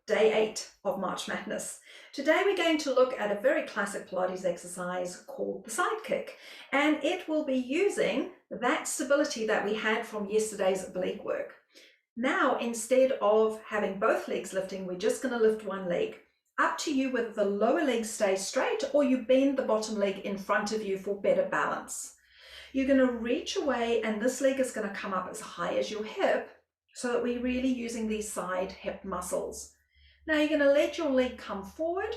day 8 of March Madness. Today we're going to look at a very classic Pilates exercise called the Sidekick, and it will be using that stability that we had from yesterday's oblique work. Now, instead of having both legs lifting, we're just going to lift one leg. Up to you whether the lower leg stays straight or you bend the bottom leg in front of you for better balance. You're going to reach away and this leg is going to come up as high as your hip so that we're really using these side hip muscles. Now you're going to let your leg come forward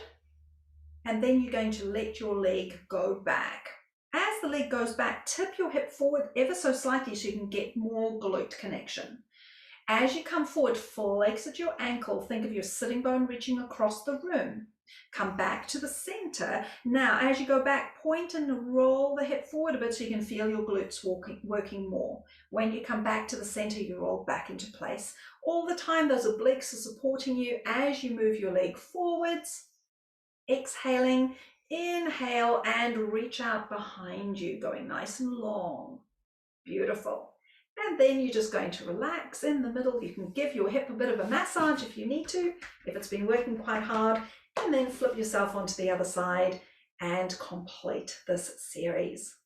and then you're going to let your leg go back. As the leg goes back, tip your hip forward ever so slightly so you can get more glute connection. As you come forward, flex at your ankle. Think of your sitting bone reaching across the room. Come back to the center. Now, as you go back, point and roll the hip forward a bit so you can feel your glutes working more. When you come back to the center, you roll back into place. All the time, those obliques are supporting you as you move your leg forwards. Exhaling, inhale, and reach out behind you, going nice and long. Beautiful. And then you're just going to relax in the middle. You can give your hip a bit of a massage if you need to, if it's been working quite hard, and then flip yourself onto the other side and complete this series.